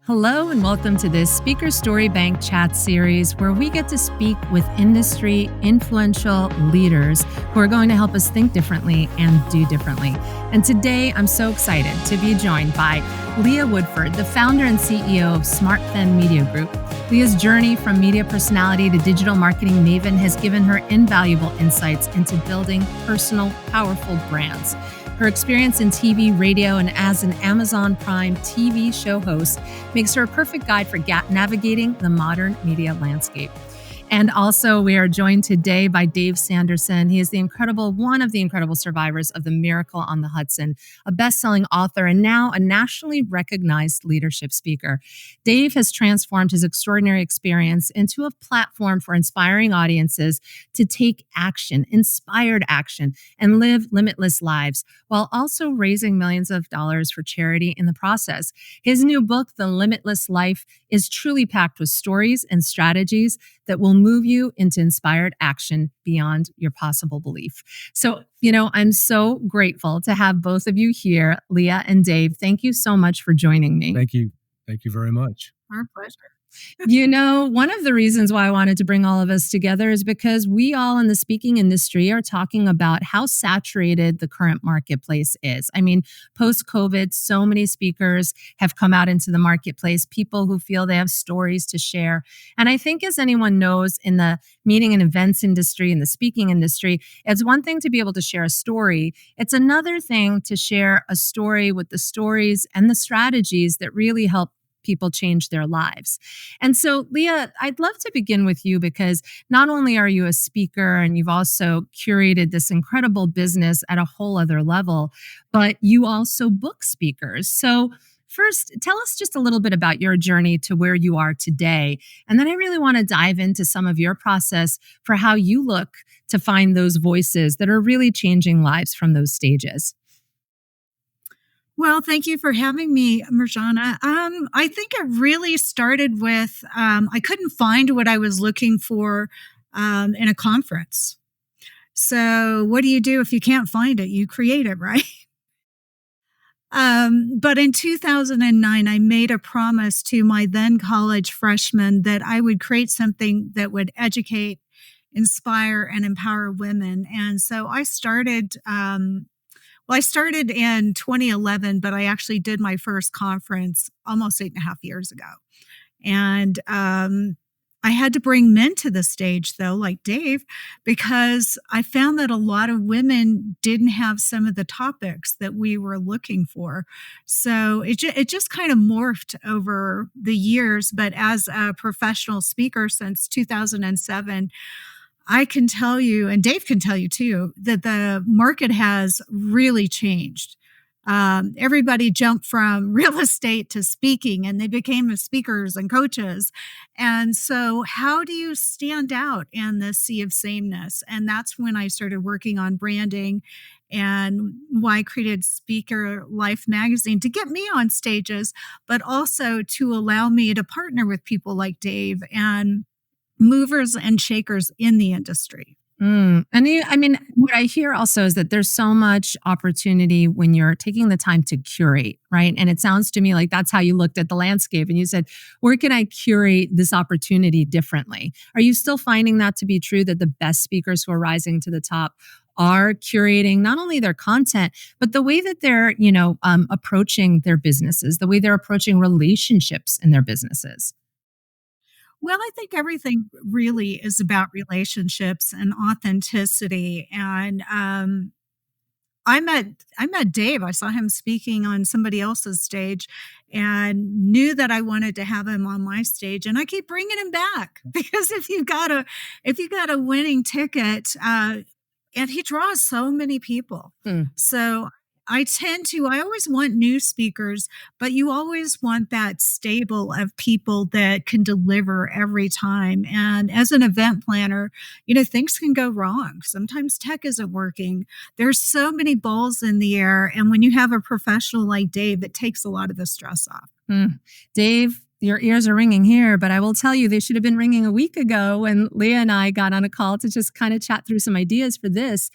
Hello, and welcome to this Speaker Story Bank chat series where we get to speak with industry influential leaders who are going to help us think differently and do differently. And today, I'm so excited to be joined by Lea Woodford, the founder and CEO of SmartFem Media Group. Lea's journey from media personality to digital marketing maven has given her invaluable insights into building personal, powerful brands. Her experience in TV, radio, and as an Amazon Prime TV show host makes her a perfect guide for navigating the modern media landscape. And also, we are joined today by Dave Sanderson. He is one of the incredible survivors of the Miracle on the Hudson, a best-selling author and now a nationally recognized leadership speaker. Dave has transformed his extraordinary experience into a platform for inspiring audiences to take action, inspired action, and live limitless lives, while also raising millions of dollars for charity in the process. His new book, The Limitless Life, is truly packed with stories and strategies that will move you into inspired action beyond your possible belief. So, I'm so grateful to have both of you here, Lea and Dave. Thank you so much for joining me. Thank you. Thank you very much. Our pleasure. One of the reasons why I wanted to bring all of us together is because we all in the speaking industry are talking about how saturated the current marketplace is. I mean, post-COVID, so many speakers have come out into the marketplace, people who feel they have stories to share. And I think, as anyone knows, in the meeting and events industry, in the speaking industry, it's one thing to be able to share a story. It's another thing to share a story with the stories and the strategies that really help people change their lives. And so, Lea, I'd love to begin with you because not only are you a speaker and you've also curated this incredible business at a whole other level, but you also book speakers. So first, tell us just a little bit about your journey to where you are today. And then I really want to dive into some of your process for how you look to find those voices that are really changing lives from those stages. Well, thank you for having me, Mirjana. I think it really started with I couldn't find what I was looking for in a conference. So what do you do if you can't find it? You create it, right? But in 2009, I made a promise to my then college freshmen that I would create something that would educate, inspire, and empower women. And so I started I started in 2011, but I actually did my first conference almost 8.5 years ago. And I had to bring men to the stage, though, like Dave, because I found that a lot of women didn't have some of the topics that we were looking for. So it just kind of morphed over the years. But as a professional speaker since 2007, I can tell you, and Dave can tell you too, that the market has really changed. Everybody jumped from real estate to speaking, and they became speakers and coaches. And so how do you stand out in the sea of sameness? And that's when I started working on branding and why I created Speaker Life magazine to get me on stages, but also to allow me to partner with people like Dave and movers and shakers in the industry. And what I hear also is that there's so much opportunity when you're taking the time to curate, right? And it sounds to me like that's how you looked at the landscape and you said, where can I curate this opportunity differently? Are you still finding that to be true, that the best speakers who are rising to the top are curating not only their content, but the way that they're, approaching their businesses, the way they're approaching relationships in their businesses? Well, I think everything really is about relationships and authenticity. And I met Dave. I saw him speaking on somebody else's stage and knew that I wanted to have him on my stage. And I keep bringing him back because if you got a winning ticket, and he draws so many people. So I always want new speakers, but you always want that stable of people that can deliver every time. And as an event planner, things can go wrong. Sometimes tech isn't working. There's so many balls in the air. And when you have a professional like Dave, it takes a lot of the stress off. Dave, your ears are ringing here, but I will tell you they should have been ringing a week ago when Lea and I got on a call to just kind of chat through some ideas for this.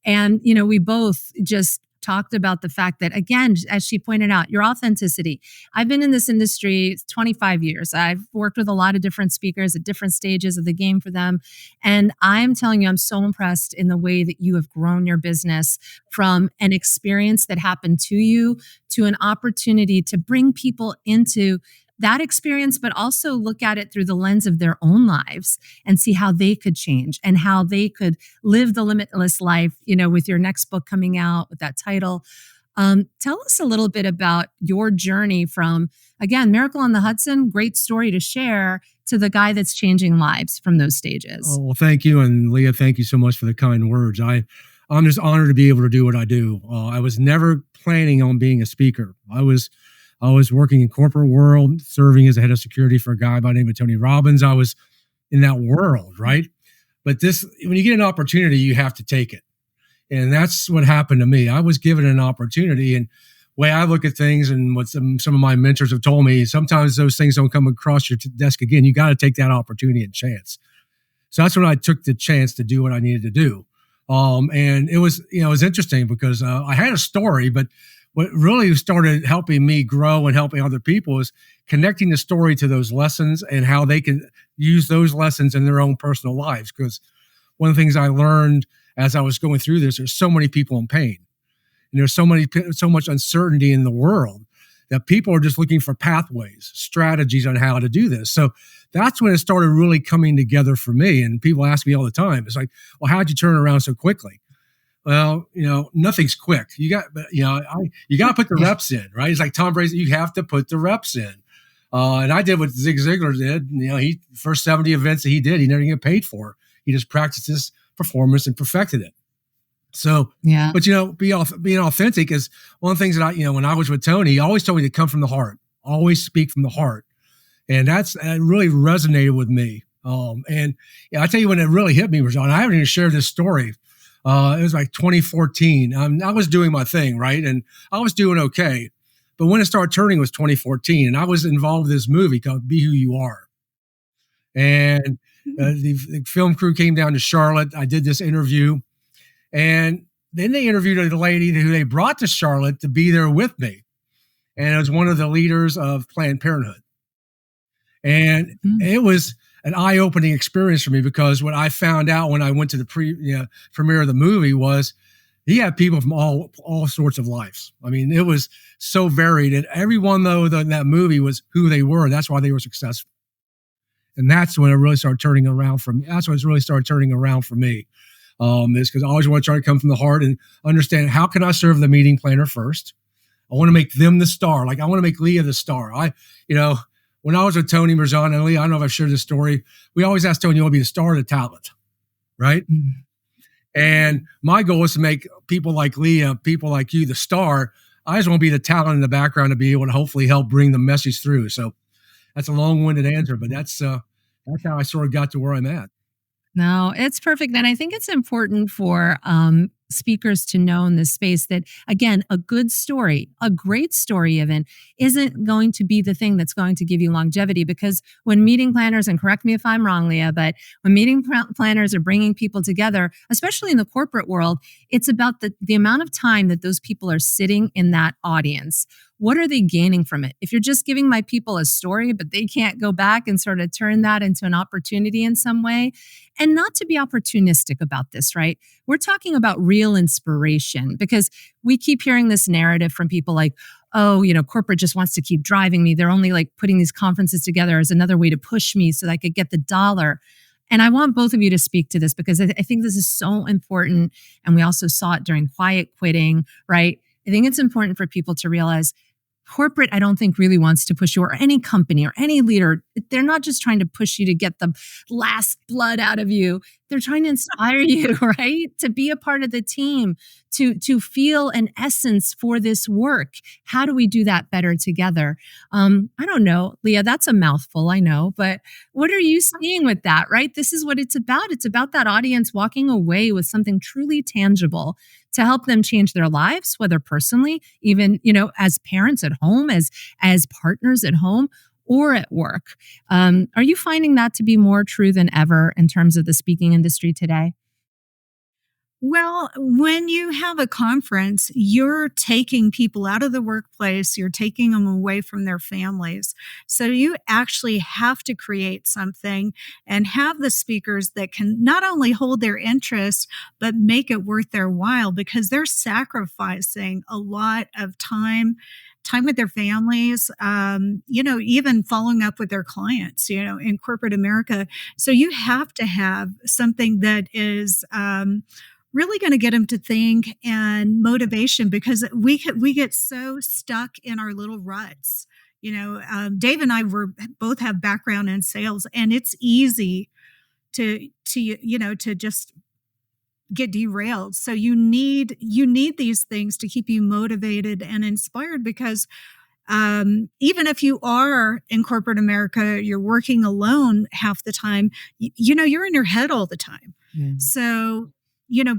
And, we both just talked about the fact that, again, as she pointed out, your authenticity. I've been in this industry 25 years. I've worked with a lot of different speakers at different stages of the game for them. And I'm telling you, I'm so impressed in the way that you have grown your business from an experience that happened to you to an opportunity to bring people into that experience, but also look at it through the lens of their own lives and see how they could change and how they could live the limitless life, with your next book coming out with that title. Tell us a little bit about your journey from, again, Miracle on the Hudson, great story to share, to the guy that's changing lives from those stages. Oh, well, thank you. And Leah, thank you so much for the kind words. I'm just honored to be able to do what I do. I was never planning on being a speaker. I was working in corporate world, serving as a head of security for a guy by the name of Tony Robbins. I was in that world, right? But when you get an opportunity, you have to take it. And that's what happened to me. I was given an opportunity, and the way I look at things and what some of my mentors have told me, sometimes those things don't come across your desk again. You got to take that opportunity and chance. So that's when I took the chance to do what I needed to do. And it was interesting because I had a story, but what really started helping me grow and helping other people is connecting the story to those lessons and how they can use those lessons in their own personal lives. Because one of the things I learned as I was going through this, there's so many people in pain, and there's so much uncertainty in the world that people are just looking for pathways, strategies on how to do this. So that's when it started really coming together for me. And people ask me all the time, it's like, well, how'd you turn around so quickly? Well, nothing's quick. You got to put the reps in, right? It's like Tom Brady. You have to put the reps in. And I did what Zig Ziglar did. He first 70 events that he did, he never get paid for. He just practiced his performance and perfected it. So, yeah. But being authentic is one of the things that when I was with Tony, he always told me to come from the heart, always speak from the heart, and that really resonated with me. And I tell you when it really hit me, Mirjana, I haven't even shared this story. It was like 2014. I was doing my thing, right? And I was doing okay. But when it started turning was 2014. And I was involved in this movie called Be Who You Are. And the film crew came down to Charlotte. I did this interview. And then they interviewed a lady who they brought to Charlotte to be there with me. And it was one of the leaders of Planned Parenthood. And it was an eye-opening experience for me, because what I found out when I went to the premiere of the movie was he had people from all sorts of lives. I mean, it was so varied, and everyone though in that movie was who they were. That's why they were successful, and that's when it really started turning around for me. That's when it really started turning around for me. Is because I always want to try to come from the heart and understand, how can I serve the meeting planner first? I want to make them the star. Like I want to make Leah the star. When I was with Tony, Mirjana, and Leah, I don't know if I've shared this story. We always asked Tony, you want to be the star or the talent, right? Mm-hmm. And my goal is to make people like Leah, people like you, the star. I just want to be the talent in the background to be able to hopefully help bring the message through. So that's a long-winded answer, but that's how I sort of got to where I'm at. No, it's perfect. And I think it's important for speakers to know in this space that, again, a good story, a great story even, isn't going to be the thing that's going to give you longevity. Because when meeting planners, and correct me if I'm wrong, Leah, but when meeting planners are bringing people together, especially in the corporate world, it's about the amount of time that those people are sitting in that audience. What are they gaining from it? If you're just giving my people a story, but they can't go back and sort of turn that into an opportunity in some way, and not to be opportunistic about this, right? We're talking about real inspiration, because we keep hearing this narrative from people like, oh, corporate just wants to keep driving me. They're only like putting these conferences together as another way to push me so that I could get the dollar. And I want both of you to speak to this, because I think this is so important. And we also saw it during quiet quitting, right? I think it's important for people to realize corporate, I don't think, really wants to push you, or any company or any leader. They're not just trying to push you to get the last blood out of you. They're trying to inspire you, right? To be a part of the team, to feel an essence for this work. How do we do that better together? I don't know, Leah, that's a mouthful, I know, but what are you seeing with that, right? This is what it's about. It's about that audience walking away with something truly tangible to help them change their lives, whether personally, even, as parents at home, as partners at home, or at work. Are you finding that to be more true than ever in terms of the speaking industry today? Well, when you have a conference, you're taking people out of the workplace, you're taking them away from their families. So you actually have to create something and have the speakers that can not only hold their interest, but make it worth their while because they're sacrificing a lot of time with their families, even following up with their clients, in corporate America. So you have to have something that is, really going to get them to think and motivation because we get so stuck in our little ruts. Dave and I both have background in sales, and it's easy to just get derailed. So you need these things to keep you motivated and inspired because even if you are in corporate America, you're working alone half the time, you're in your head all the time. Yeah. So,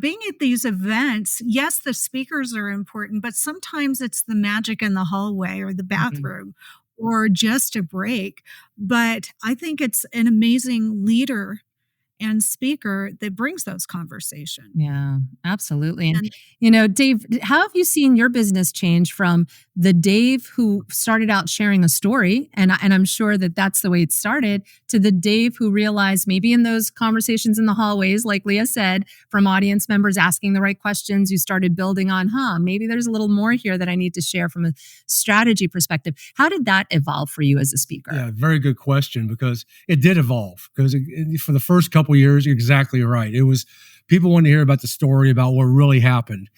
being at these events, yes, the speakers are important, but sometimes it's the magic in the hallway or the bathroom or just a break. But I think it's an amazing leader and speaker that brings those conversations. Yeah, absolutely. And Dave, how have you seen your business change from the Dave who started out sharing a story, and I'm sure that that's the way it started, to the Dave who realized maybe in those conversations in the hallways, like Lea said, from audience members asking the right questions, you started building on, maybe there's a little more here that I need to share from a strategy perspective. How did that evolve for you as a speaker? Yeah, very good question because it did evolve. Because for the first couple years, you're exactly right. It was people wanted to hear about the story about what really happened.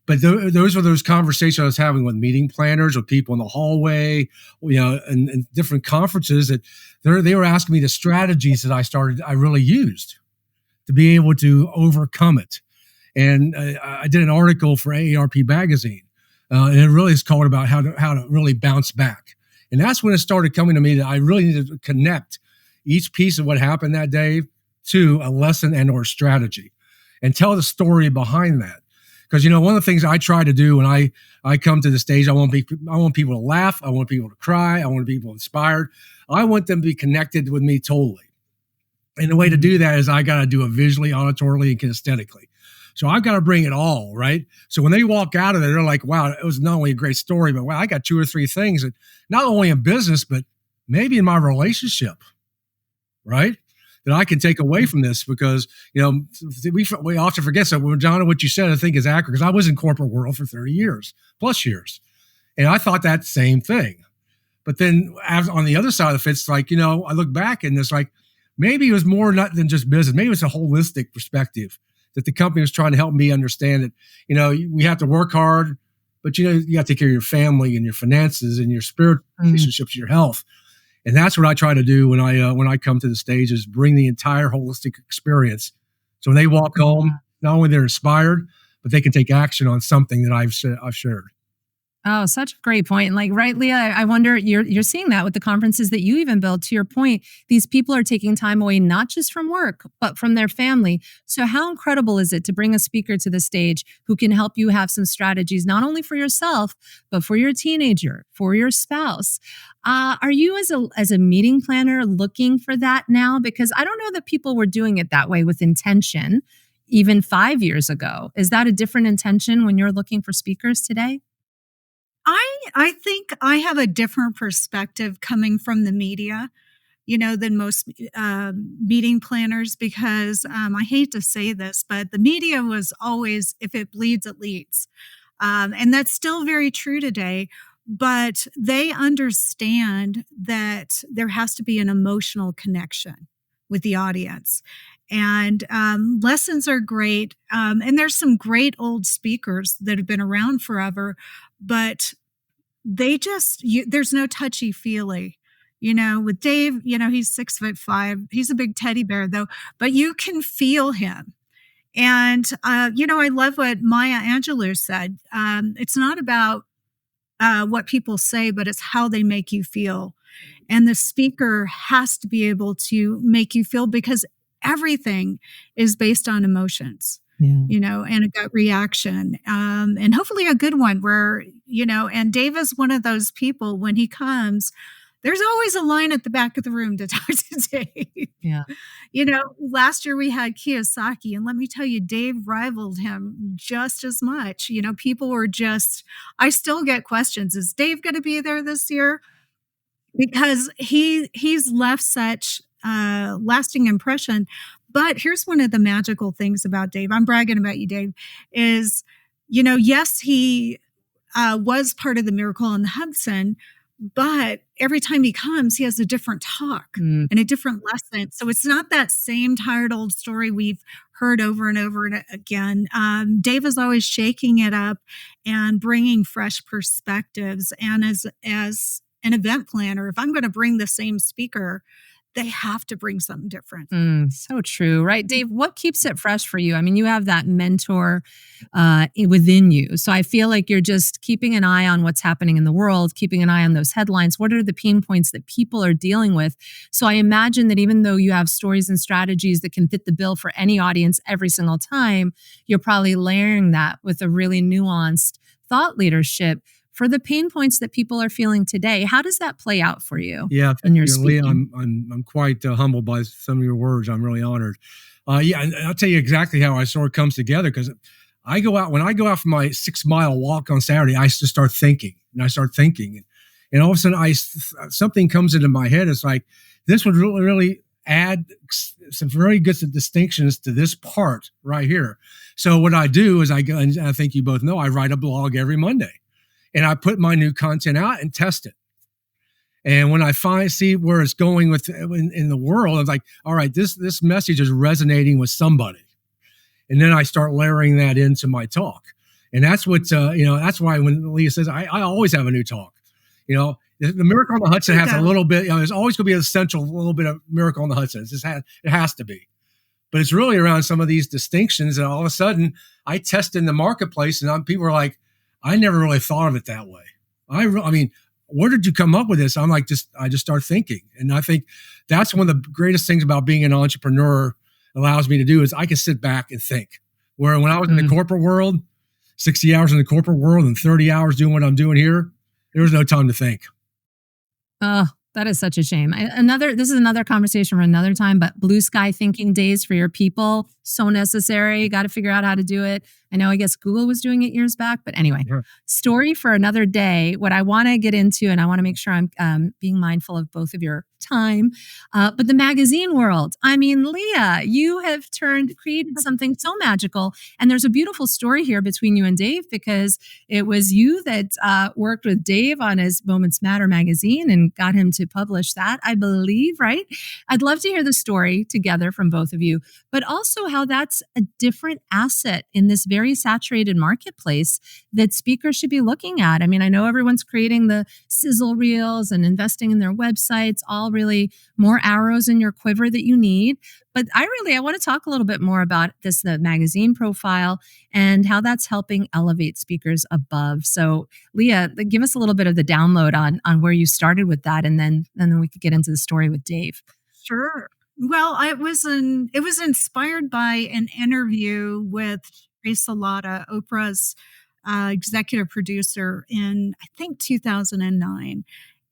But those were those conversations I was having with meeting planners, with people in the hallway, and different conferences that they were asking me the strategies that I really used to be able to overcome it. And I did an article for AARP magazine, and it really is called about how to really bounce back. And that's when it started coming to me that I really needed to connect each piece of what happened that day to a lesson and or strategy and tell the story behind that. Because, one of the things I try to do when I come to the stage, I want people to laugh. I want people to cry. I want people inspired. I want them to be connected with me totally. And the way to do that is I got to do it visually, auditorily, and kinesthetically. So I've got to bring it all, right? So when they walk out of there, they're like, wow, it was not only a great story, but wow, I got 2 or 3 things that not only in business, but maybe in my relationship, right? That I can take away from this because, we often forget that. Well, John, what you said, I think is accurate because I was in corporate world for 30 years, plus years. And I thought that same thing. But then on the other side of the fence, like, I look back and it's like, maybe it was more not than just business. Maybe it's a holistic perspective that the company was trying to help me understand that, we have to work hard, but, you got to take care of your family and your finances and your spiritual relationships, your health. And that's what I try to do when I come to the stage is bring the entire holistic experience. So when they walk home, not only they're inspired, but they can take action on something that I've shared. Oh, such a great point. And right, Lea, I wonder, you're seeing that with the conferences that you even build. To your point, these people are taking time away, not just from work, but from their family. So how incredible is it to bring a speaker to the stage who can help you have some strategies, not only for yourself, but for your teenager, for your spouse? Are you as a meeting planner looking for that now? Because I don't know that people were doing it that way with intention, even 5 years ago. Is that a different intention when you're looking for speakers today? I think I have a different perspective coming from the media, than most meeting planners because I hate to say this, but the media was always, if it bleeds, it leads. And that's still very true today. But they understand that there has to be an emotional connection with the audience. And lessons are great. And there's some great old speakers that have been around forever, but there's no touchy feely. With Dave, he's 6'5". He's a big teddy bear though, but you can feel him. And, I love what Maya Angelou said. It's not about what people say, but it's how they make you feel. And the speaker has to be able to make you feel because everything is based on emotions. Yeah. And a gut reaction, and hopefully a good one where, and Dave is one of those people when he comes there's always a line at the back of the room to talk to Dave. Yeah. Last year we had Kiyosaki, and let me tell you, Dave rivaled him just as much. People were I still get questions. Is Dave going to be there this year? Because he's left such a lasting impression. But here's one of the magical things about Dave. I'm bragging about you, Dave, is, yes, he was part of the Miracle on the Hudson, but every time he comes, he has a different talk and a different lesson. So it's not that same tired old story we've heard over and over and again. Dave is always shaking it up and bringing fresh perspectives. And as an event planner, if I'm going to bring the same speaker, they have to bring something different. So true, right? Dave, what keeps it fresh for you? I mean, you have that mentor within you. So I feel like you're just keeping an eye on what's happening in the world, keeping an eye on those headlines. What are the pain points that people are dealing with? So I imagine that even though you have stories and strategies that can fit the bill for any audience every single time, you're probably layering that with a really nuanced thought leadership for the pain points that people are feeling today. How does that play out for you? Yeah, in your Lea, speaking? I'm quite humbled by some of your words. I'm really honored. And I'll tell you exactly how our story comes together, because when I go out for my 6-mile walk on Saturday, I just start thinking, and all of a sudden something comes into my head. It's like, this would really, really add some very good distinctions to this part right here. So what I do is I go, and I think you both know, I write a blog every Monday. And I put my new content out and test it. And when I see where it's going in the world, I'm like, all right, this message is resonating with somebody. And then I start layering that into my talk. And that's what, that's why when Lea says, I always have a new talk. The Miracle on the Hudson has a little bit, there's always going to be an essential little bit of Miracle on the Hudson. It has to be. But it's really around some of these distinctions. And all of a sudden, I test in the marketplace, and people are like, I never really thought of it that way. I mean, where did you come up with this? I'm like, I just start thinking. And I think that's one of the greatest things about being an entrepreneur allows me to do, is I can sit back and think. Where when I was in the corporate world, 60 hours in the corporate world and 30 hours doing what I'm doing here, there was no time to think. Oh, that is such a shame. This is another conversation for another time, but blue sky thinking days for your people, so necessary. Got to figure out how to do it. I guess Google was doing it years back, but anyway, story for another day. What I want to get into, and I want to make sure I'm being mindful of both of your time, but the magazine world. I mean, Lea, you have created something so magical, and there's a beautiful story here between you and Dave, because it was you that worked with Dave on his Moments Matter magazine and got him to publish that, I believe, right? I'd love to hear the story together from both of you, but also how that's a different asset in this very saturated marketplace that speakers should be looking at. I mean, I know everyone's creating the sizzle reels and investing in their websites, all really more arrows in your quiver that you need. But I want to talk a little bit more about the magazine profile and how that's helping elevate speakers above. So Lea, give us a little bit of the download on where you started with that, and then we could get into the story with Dave. Sure. Well, it was inspired by an interview with Trace Salata, Oprah's executive producer, in, I think, 2009.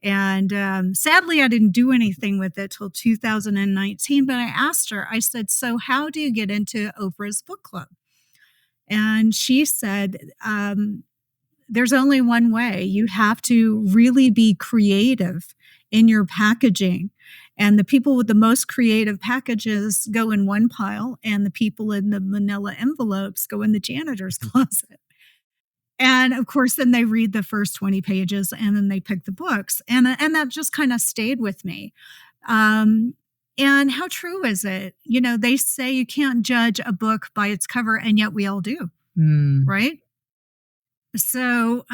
And sadly, I didn't do anything with it till 2019. But I asked her, I said, so how do you get into Oprah's book club? And she said, there's only one way. You have to really be creative in your packaging. And the people with the most creative packages go in one pile, and the people in the manila envelopes go in the janitor's closet. And of course, then they read the first 20 pages and then they pick the books. And that just kind of stayed with me. And how true is it? They say you can't judge a book by its cover, and yet we all do, right? So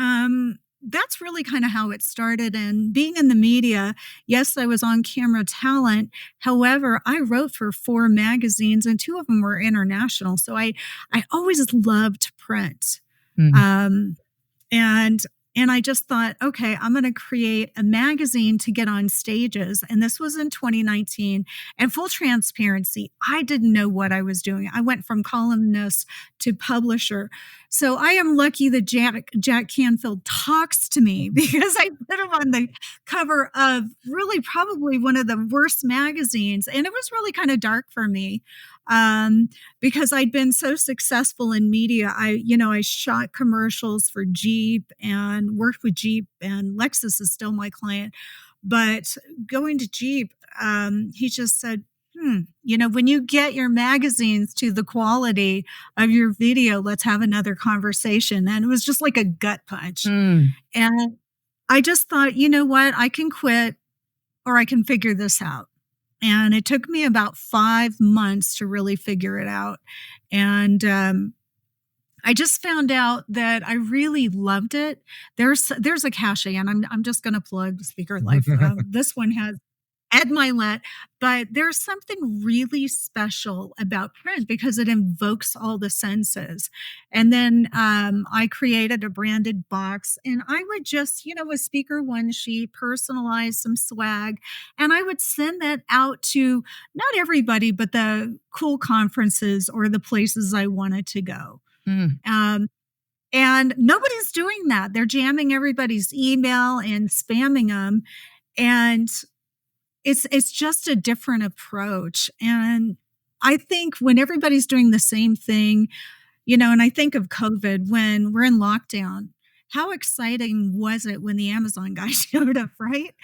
that's really kind of how it started. And being in the media, yes, I was on camera talent. However, I wrote for 4 magazines, and 2 of them were international. So I always loved print. And And I just thought, okay, I'm going to create a magazine to get on stages. And this was in 2019. And full transparency, I didn't know what I was doing. I went from columnist to publisher. So I am lucky that Jack Canfield talks to me because I put him on the cover of really probably one of the worst magazines. And it was really kind of dark for me. Because I'd been so successful in media. I shot commercials for Jeep and worked with Jeep, and Lexus is still my client. But going to Jeep, he just said, when you get your magazines to the quality of your video, let's have another conversation. And it was just like a gut punch. And I just thought, you know what, I can quit or I can figure this out. And it took me about 5 months to really figure it out. And I just found out that I really loved it. There's a cachet, and I'm just going to plug Speaker Life. This one has Ed Milet, but there's something really special about print because it invokes all the senses. And then I created a branded box, and I would just, a speaker one sheet, personalize some swag, and I would send that out to not everybody, but the cool conferences or the places I wanted to go. And nobody's doing that. They're jamming everybody's email and spamming them. And it's just a different approach. And I think when everybody's doing the same thing, and I think of COVID when we're in lockdown, how exciting was it when the Amazon guy showed up, right?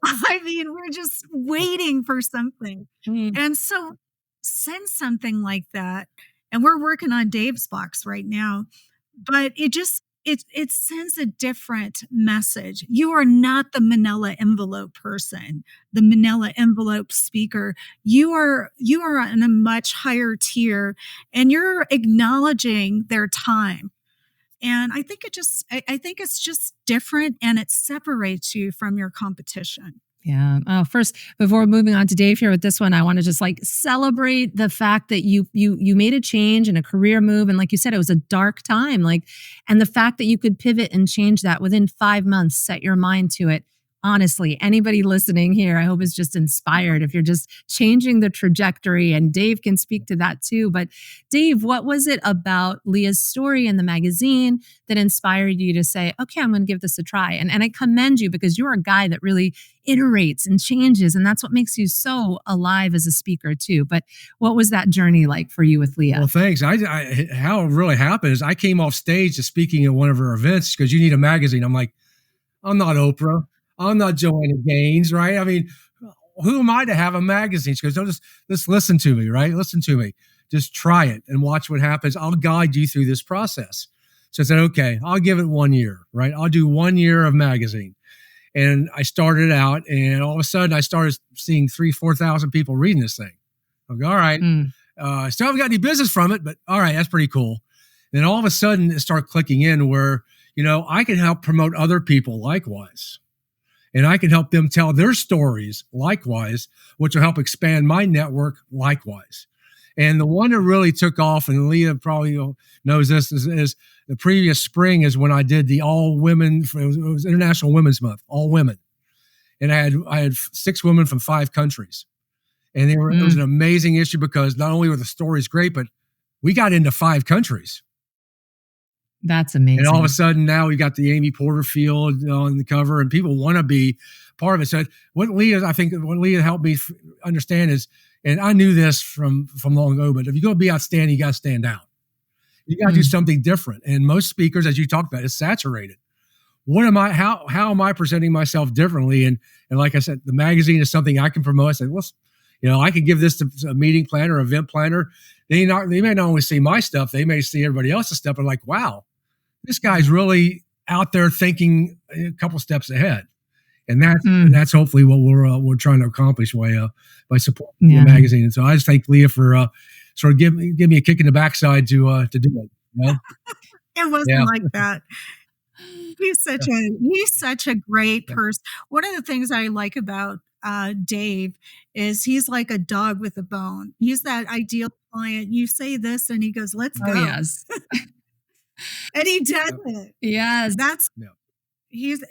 I mean, we're just waiting for something. And so send something like that. And we're working on Dave's box right now, but it sends a different message. You are not the manila envelope person, the manila envelope speaker. You are on a much higher tier, and you're acknowledging their time. And I think it's just different, and it separates you from your competition. Yeah. First, before moving on to Dave here with this one, I want to just celebrate the fact that you made a change and a career move. And like you said, it was a dark time, and the fact that you could pivot and change that within 5 months, set your mind to it. Honestly, anybody listening here, I hope is just inspired if you're just changing the trajectory, and Dave can speak to that too. But Dave, what was it about Lea's story in the magazine that inspired you to say, okay, I'm going to give this a try? And I commend you because you're a guy that really iterates and changes, and that's what makes you so alive as a speaker too. But what was that journey like for you with Lea? Well, thanks. How it really happened is I came off stage to speaking at one of her events because you need a magazine. I'm like, I'm not Oprah. I'm not Joanna Gaines, right? I mean, who am I to have a magazine? She goes, no, just listen to me, right? Listen to me. Just try it and watch what happens. I'll guide you through this process. So I said, okay, I'll give it 1 year, right? I'll do 1 year of magazine. And I started out, and all of a sudden I started seeing 3,000-4,000 people reading this thing. I go, all right. Still haven't got any business from it, but all right, that's pretty cool. And then all of a sudden it started clicking in where, I can help promote other people likewise. And I can help them tell their stories likewise, which will help expand my network likewise. And the one that really took off, and Lea probably knows this, is the previous spring is when I did the all women, it was International Women's Month, all women. And I had 6 women from 5 countries. And it was an amazing issue because not only were the stories great, but we got into 5 countries. That's amazing. And all of a sudden now we got the Amy Porterfield on the cover, and people want to be part of it. So what Lea helped me understand is, and I knew this from long ago, but if you're going to be outstanding, you got to stand out. You got to do something different. And most speakers, as you talked about, is saturated. How am I presenting myself differently? And like I said, the magazine is something I can promote. I said, well, I can give this to a meeting planner, event planner. They may not only see my stuff, they may see everybody else's stuff, and like, wow, this guy's really out there thinking a couple steps ahead. And that's hopefully what we're trying to accomplish by supporting the magazine. And so I just thank Lea for sort of give me a kick in the backside to do it. It wasn't like that. He's such a great person. One of the things I like about Dave is he's like a dog with a bone. He's that ideal client. You say this and he goes, let's go. Yes. And he does it. Yes. he's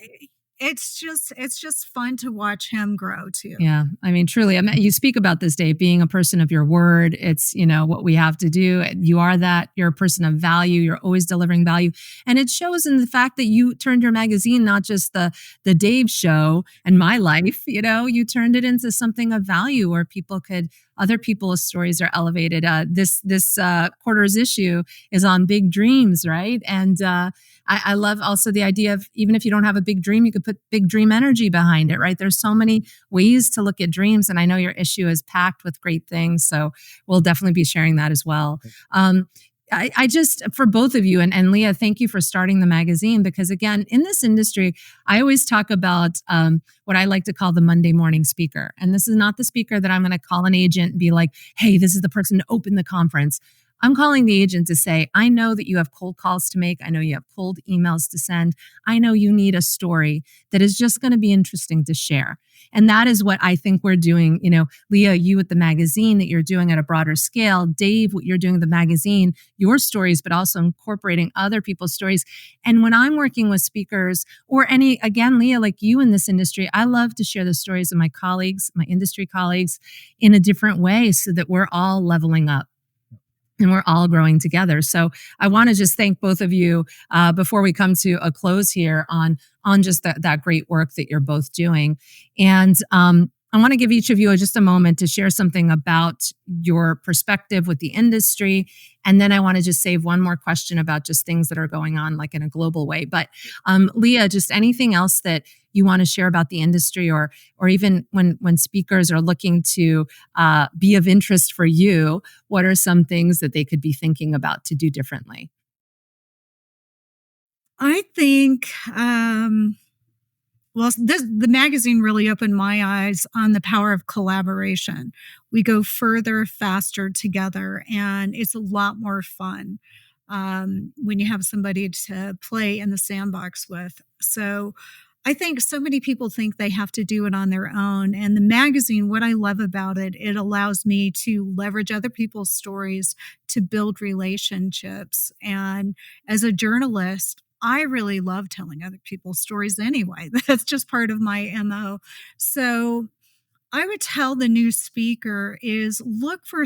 it's just fun to watch him grow too. Yeah. I mean, truly, I mean, you speak about this, Dave, being a person of your word. It's, what we have to do. You are that. You're a person of value. You're always delivering value. And it shows in the fact that you turned your magazine, not just the Dave show and my life, you turned it into something of value where other people's stories are elevated. This quarter's issue is on big dreams, right? And I love also the idea of, even if you don't have a big dream, you could put big dream energy behind it, right? There's so many ways to look at dreams. And I know your issue is packed with great things. So we'll definitely be sharing that as well. I just, for both of you, and Lea, thank you for starting the magazine, because again, in this industry, I always talk about what I like to call the Monday morning speaker. And this is not the speaker that I'm going to call an agent and be like, hey, this is the person to open the conference. I'm calling the agent to say, I know that you have cold calls to make. I know you have cold emails to send. I know you need a story that is just going to be interesting to share. And that is what I think we're doing. Lea, you with the magazine that you're doing at a broader scale. Dave, what you're doing with the magazine, your stories, but also incorporating other people's stories. And when I'm working with speakers or again, Lea, like you in this industry, I love to share the stories of my colleagues, my industry colleagues, in a different way so that we're all leveling up and we're all growing together. So I want to just thank both of you before we come to a close here on just that great work that you're both doing. And I want to give each of you just a moment to share something about your perspective with the industry. And then I want to just save one more question about just things that are going on like in a global way. But Lea, just anything else that you want to share about the industry, or even when speakers are looking to be of interest for you, what are some things that they could be thinking about to do differently? I think, the magazine really opened my eyes on the power of collaboration. We go further, faster together, and it's a lot more fun when you have somebody to play in the sandbox with. So I think so many people think they have to do it on their own. And the magazine, what I love about it, it allows me to leverage other people's stories to build relationships. And as a journalist, I really love telling other people's stories anyway. That's just part of my MO. So I would tell the new speaker is look for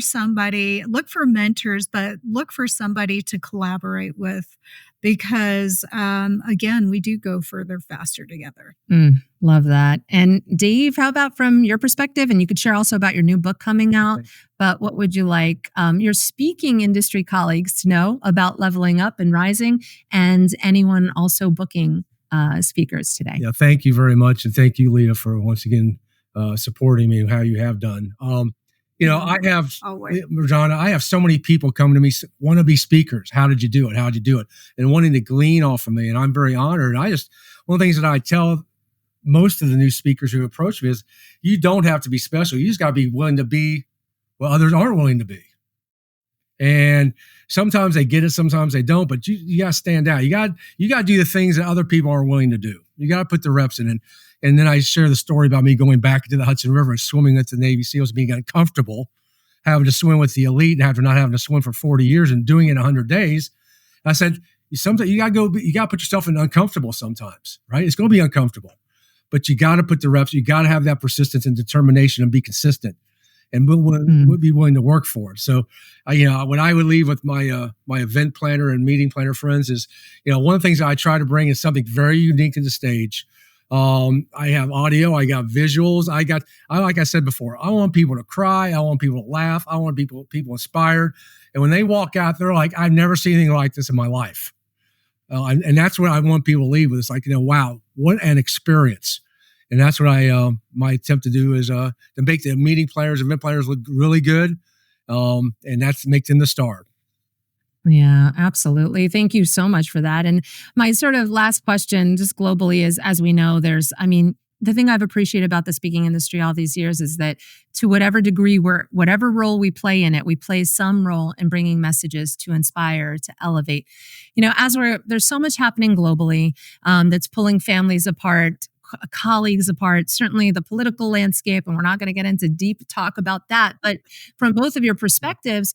mentors, but look for somebody to collaborate with, because again, we do go further, faster together. Love that. And Dave, how about from your perspective? And you could share also about your new book coming out, but what would you like your speaking industry colleagues to know about leveling up and rising, and anyone also booking speakers today? Yeah, thank you very much. And thank you, Lea, for once again supporting me, how you have done. I have, Mirjana, I have so many people come to me, want to be speakers. How did you do it? How did you do it? And wanting to glean off of me. And I'm very honored. One of the things that I tell most of the new speakers who approach me is you don't have to be special. You just got to be willing to be what others aren't willing to be. And sometimes they get it, sometimes they don't, but you got to stand out. You got to do the things that other people aren't willing to do. You got to put the reps in. And then I share the story about me going back into the Hudson River and swimming with the Navy SEALs, being uncomfortable, having to swim with the elite and after not having to swim for 40 years and doing it in 100 days. I said, sometimes you got to put yourself in uncomfortable sometimes, right? It's going to be uncomfortable, but you got to put the reps. You got to have that persistence and determination and be consistent, and would be willing to work for it. So, when I would leave with my my event planner and meeting planner friends is, one of the things I try to bring is something very unique to the stage. I have audio, I got visuals, like I said before, I want people to cry, I want people to laugh, I want people inspired. And when they walk out, they're like, I've never seen anything like this in my life. And that's what I want people to leave with. It's like, wow, what an experience. And that's what my attempt to do is to make the meeting planners, event planners look really good. And that's make them the star. Yeah, absolutely. Thank you so much for that. And my sort of last question, just globally, is, as we know, the thing I've appreciated about the speaking industry all these years is that to whatever degree whatever role we play in it, we play some role in bringing messages to inspire, to elevate. There's so much happening globally that's pulling families apart, colleagues apart, certainly the political landscape, and we're not going to get into deep talk about that. But from both of your perspectives,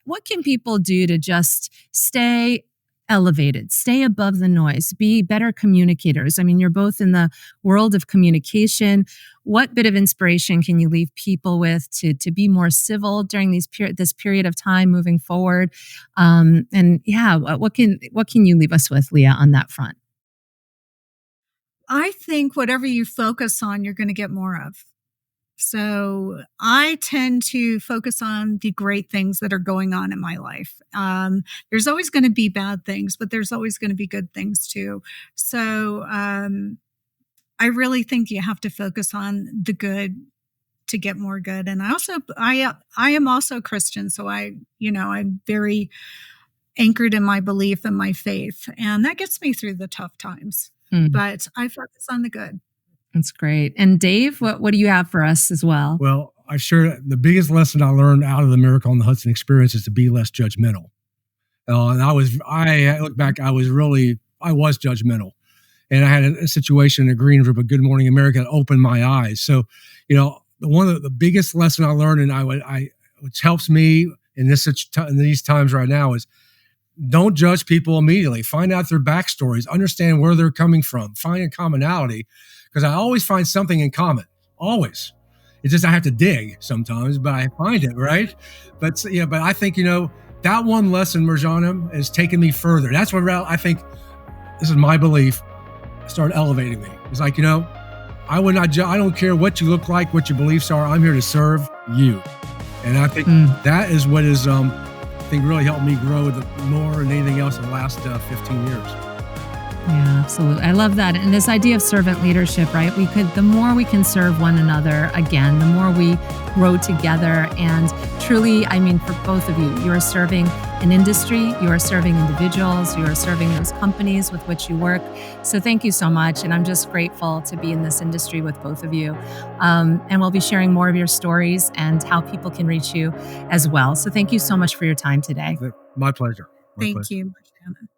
what can people do to just stay elevated, stay above the noise, be better communicators. I mean, you're both in the world of communication. What bit of inspiration can you leave people with to be more civil during this period of time moving forward? And yeah, what can you leave us with, Lea, on that front? I think whatever you focus on, you're going to get more of. So I tend to focus on the great things that are going on in my life. There's always going to be bad things, but there's always going to be good things too. So I really think you have to focus on the good to get more good. And I am also Christian, so I'm very anchored in my belief and my faith, and that gets me through the tough times. But I focus on the good. That's great. And Dave, what do you have for us as well? Well, I sure the biggest lesson I learned out of the Miracle on the Hudson experience is to be less judgmental. And I look back, I was judgmental. And I had a situation in a green room of Good Morning America that opened my eyes. So, one of the biggest lesson I learned, and which helps me in these times right now, is don't judge people immediately. Find out their backstories, understand where they're coming from, find a commonality. Because I always find something in common, always. It's just I have to dig sometimes, but I find it, right? But I think, that one lesson, Mirjana, has taken me further. That's what I think, this is my belief, started elevating me. It's like, I don't care what you look like, what your beliefs are. I'm here to serve you. And I think that is what is, really helped me grow more than anything else in the last 15 years. Yeah, absolutely. I love that. And this idea of servant leadership, right? The more we can serve one another, again, the more we grow together. And truly, I mean, for both of you, you're serving an industry, you are serving individuals, you are serving those companies with which you work. So thank you so much. And I'm just grateful to be in this industry with both of you. And we'll be sharing more of your stories and how people can reach you as well. So thank you so much for your time today. My pleasure. Thank you, Mirjana.